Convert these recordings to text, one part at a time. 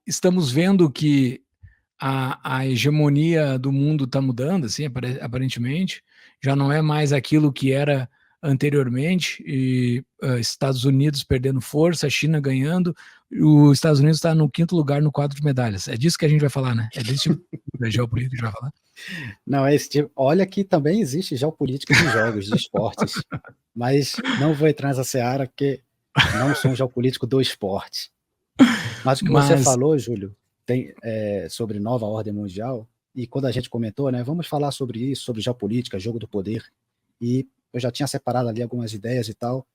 estamos vendo que a hegemonia do mundo está mudando, assim, aparentemente, já não é mais aquilo que era anteriormente, e Estados Unidos perdendo força, a China ganhando, os Estados Unidos está no quinto lugar no quadro de medalhas. É disso que a gente vai falar, né? É desse tipo de geopolítica que a gente vai falar. Não, é esse tipo. Olha que também existe geopolítica de jogos, de esportes. Mas não vou entrar nessa seara, porque não sou um geopolítico do esporte. Mas o que você Mas, falou, Júlio, sobre nova ordem mundial, e quando a gente comentou, né, vamos falar sobre isso, sobre geopolítica, jogo do poder, e eu já tinha separado ali algumas ideias e tal,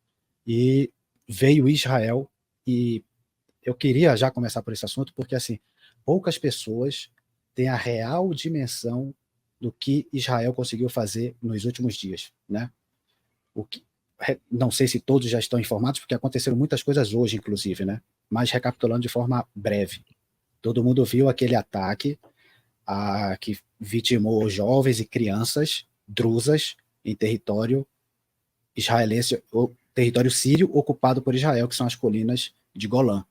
e veio Israel, e eu queria já começar por esse assunto, porque assim, poucas pessoas têm a real dimensão do que Israel conseguiu fazer nos últimos dias, né? O que, não sei se todos já estão informados, porque aconteceram muitas coisas hoje, inclusive, né? Mas recapitulando de forma breve, todo mundo viu aquele ataque que vitimou jovens e crianças drusas em território israelense, ou território sírio ocupado por Israel, que são as colinas de Golã.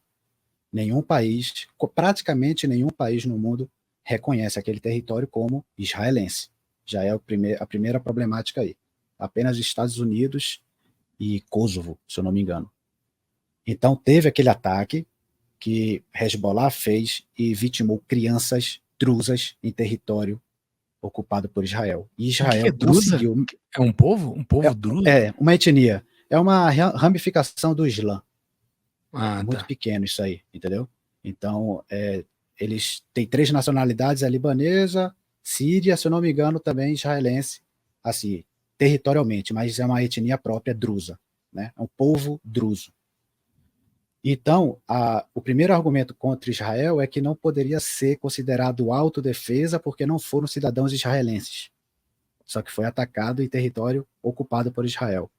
Nenhum país, praticamente nenhum país no mundo reconhece aquele território como israelense. Já é a primeira problemática aí. Apenas Estados Unidos e Kosovo, se eu não me engano. Então teve aquele ataque que Hezbollah fez e vitimou crianças drusas em território ocupado por Israel. E o que Israel é drusa? conseguiu. É um povo? Um povo druso? Uma etnia. É uma ramificação do Islã. É Ah, muito tá. pequeno isso aí, entendeu? Então, eles têm 3 nacionalidades: a libanesa, síria, se eu não me engano, também israelense, assim, territorialmente, mas é uma etnia própria drusa, né? É um povo druso. Então, o primeiro argumento contra Israel é que não poderia ser considerado autodefesa porque não foram cidadãos israelenses. Só que foi atacado em território ocupado por Israel.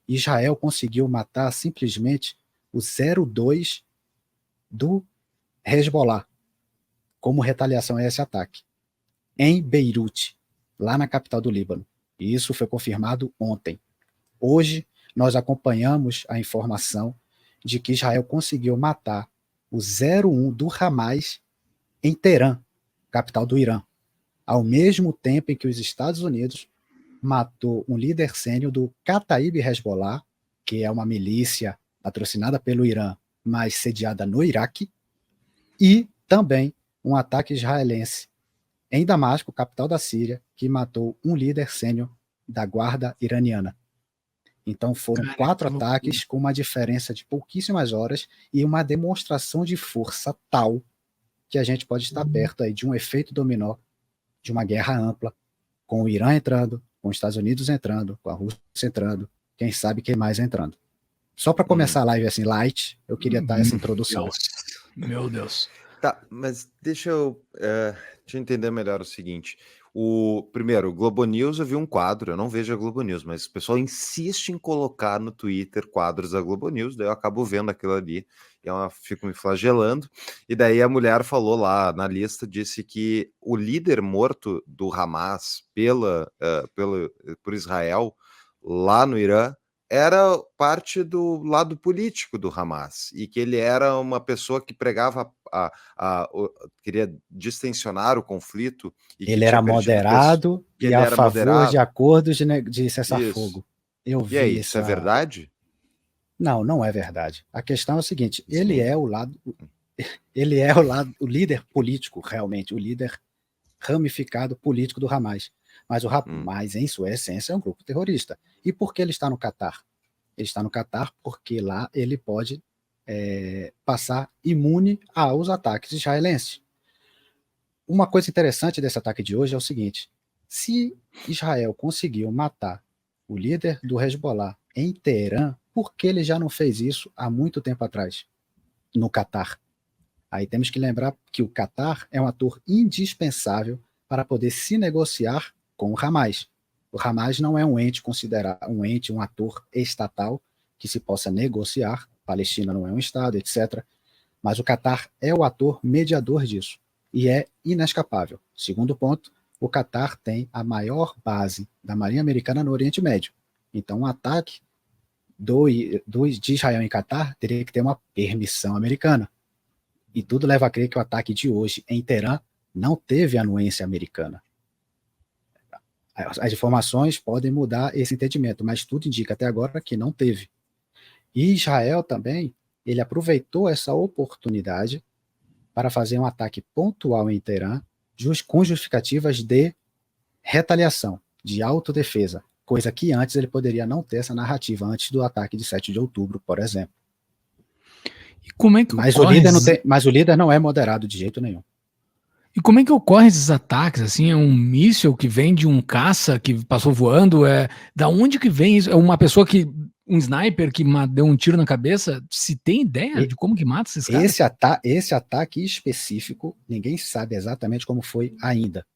Israel conseguiu matar simplesmente o 02 do Hezbollah, como retaliação a esse ataque, em Beirute, lá na capital do Líbano. E isso foi confirmado ontem. Hoje, nós acompanhamos a informação de que Israel conseguiu matar o 01 do Hamas em Teherã, capital do Irã, ao mesmo tempo em que os Estados Unidos matou um líder sênior do Kataib Hezbollah, que é uma milícia patrocinada pelo Irã, mas sediada no Iraque, e também um ataque israelense em Damasco, capital da Síria, que matou um líder sênior da guarda iraniana. Então foram Cara, 4 que loucura. ataques com uma diferença de pouquíssimas horas e uma demonstração de força tal que a gente pode estar perto aí de um efeito dominó de uma guerra ampla, com o Irã entrando, com os Estados Unidos entrando, com a Rússia entrando, quem sabe quem mais entrando. Só para começar a live assim, light, eu queria dar essa introdução. Deus. Meu Deus. Tá, mas deixa eu te entender melhor o seguinte. Primeiro, o Globo News, eu vi um quadro, eu não vejo a Globo News, mas o pessoal insiste em colocar no Twitter quadros da Globo News, daí eu acabo vendo aquilo ali, e eu fico me flagelando, e daí a mulher falou lá na lista, disse que o líder morto do Hamas por Israel, lá no Irã, era parte do lado político do Hamas, e que ele era uma pessoa que pregava queria distensionar o conflito e que Ele tinha era perdido moderado que e ele a era favor de moderado. acordos de Isso. cessar-fogo. Eu E aí, vi isso é essa. verdade? Não, não é verdade. A questão é o seguinte: ele Sim. é o líder político, realmente, o líder ramificado político do Hamas. Mas o Hamas, em sua essência, é um grupo terrorista. E por que ele está no Catar? Ele está no Catar porque lá ele pode passar imune aos ataques israelenses. Uma coisa interessante desse ataque de hoje é o seguinte: se Israel conseguiu matar o líder do Hezbollah em Teherã, por que ele já não fez isso há muito tempo atrás, no Catar? Aí temos que lembrar que o Catar é um ator indispensável para poder se negociar com o Hamas. O Hamas não é um ente considerado um ator estatal que se possa negociar. A Palestina não é um estado, etc. Mas o Catar é o ator mediador disso e é inescapável. Segundo ponto, o Catar tem a maior base da Marinha Americana no Oriente Médio. Então, um ataque de Israel em Catar teria que ter uma permissão americana. E tudo leva a crer que o ataque de hoje em Teherã não teve anuência americana. As informações podem mudar esse entendimento, mas tudo indica até agora que não teve. E Israel também, ele aproveitou essa oportunidade para fazer um ataque pontual em Teherã, com justificativas de retaliação, de autodefesa, coisa que antes ele poderia não ter essa narrativa, antes do ataque de 7 de outubro, por exemplo. E como é que Mas ocorre o líder não é moderado de jeito nenhum. E como é que ocorrem esses ataques? Assim, é um míssil que vem de um caça que passou voando? Da onde que vem isso? É uma pessoa um sniper que deu um tiro na cabeça? Se tem ideia de como que mata esses caras? Esse ataque específico, ninguém sabe exatamente como foi ainda.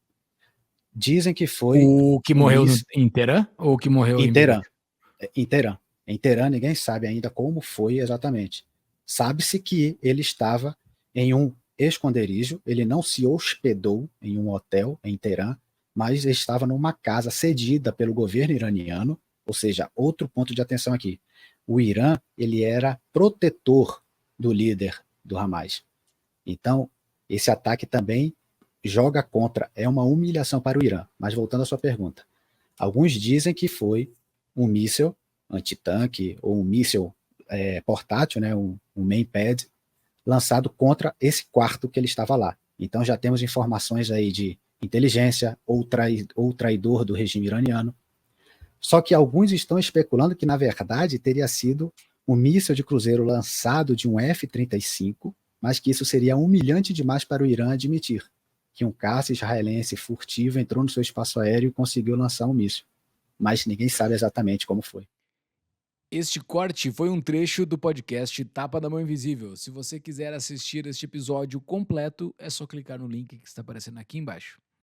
Dizem que foi o que morreu em Teherã ou o que morreu em Teherã? Em Teherã. Em Teherã, ninguém sabe ainda como foi exatamente. Sabe-se que ele estava em um esconderijo, ele não se hospedou em um hotel em Teherã, mas estava numa casa cedida pelo governo iraniano, ou seja, outro ponto de atenção aqui. O Irã, ele era protetor do líder do Hamas. Então, esse ataque também joga contra, é uma humilhação para o Irã. Mas voltando à sua pergunta, alguns dizem que foi um míssil antitanque ou um míssil portátil, né, um main pad, lançado contra esse quarto que ele estava lá. Então já temos informações aí de inteligência ou traidor do regime iraniano. Só que alguns estão especulando que, na verdade, teria sido um míssil de cruzeiro lançado de um F-35, mas que isso seria humilhante demais para o Irã admitir, que um caça israelense furtivo entrou no seu espaço aéreo e conseguiu lançar um míssil. Mas ninguém sabe exatamente como foi. Este corte foi um trecho do podcast Tapa da Mão Invisível. Se você quiser assistir este episódio completo, é só clicar no link que está aparecendo aqui embaixo.